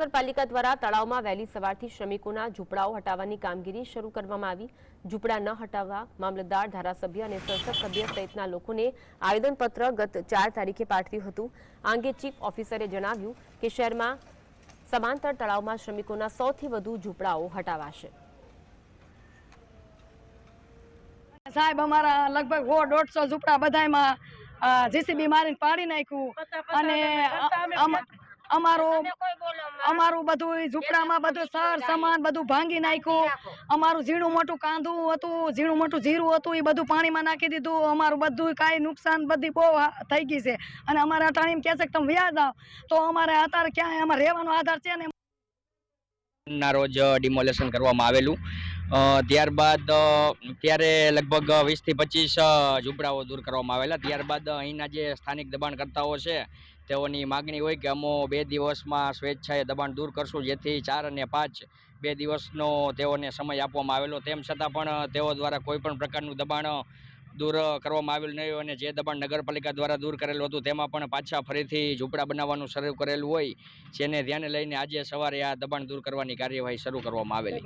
મહાનગરપાલિકા દ્વારા તળાવમાં વહેલી સવારથી શ્રમિકોના ઝૂંપડાઓ હટાવવાની કામગીરી શરૂ કરવામાં આવી। ઝૂંપડા ન હટાવવા મામલતદાર, ધારાસભ્ય અને સંસદ સભ્ય સહિતના લોકોને આવેદનપત્ર ગત 4 તારીખે પાઠવ્યું હતું। આ અંગે ચીફ ઓફિસરે જણાવ્યું કે શહેરમાં સમાંતર તળાવમાં શ્રમિકોના 100થી વધુ ઝૂંપડાઓ હટાવાશે। साहेब अमारा लगभग 100-150 झूंपड़ा बधायमां जेसीबी मारीने पाड़ी नाख्યું અને અમારું બધું ઝૂંપડામાં બધું સર સામાન બધું ભાંગી નાખ્યું। અમારું ઝીણું મોટું કાંદું હતું, ઝીણું મોટું જીરું હતું, એ બધું પાણીમાં નાખી દીધું। અમારું બધું કાંઈ નુકસાન બધી બહુ થઈ ગઈ છે અને અમારા ટાઈમ કહે છે કે તમે વ્યાજ આવો તો અમારે અત્યારે ક્યાંય અમારે રહેવાનો આધાર છે ને। ના રોજ ડિમોલેશન કરવામાં આવેલું, ત્યારબાદ ત્યારે લગભગ 20 થી 25 ઝૂંપડાઓ દૂર કરવામાં આવેલા। ત્યારબાદ અહીંના જે સ્થાનિક દબાણકર્તાઓ છે તેઓની માગણી હોય કે અમો 2 દિવસમાં સ્વેચ્છાએ દબાણ દૂર કરશું, જેથી 4 અને 5 2 દિવસનો તેઓને સમય આપવામાં આવેલો। તેમ છતાં પણ તેઓ દ્વારા કોઈ પણ પ્રકારનું દબાણ દૂર કરવામાં આવેલું નહીં અને જે દબાણ નગરપાલિકા દ્વારા દૂર કરેલું હતું તેમાં પણ પાછા ફરીથી ઝૂંપડા બનાવવાનું શરૂ કરેલું હોય, જેને ધ્યાને લઈને આજે સવારે આ દબાણ દૂર કરવાની કાર્યવાહી શરૂ કરવામાં આવેલી।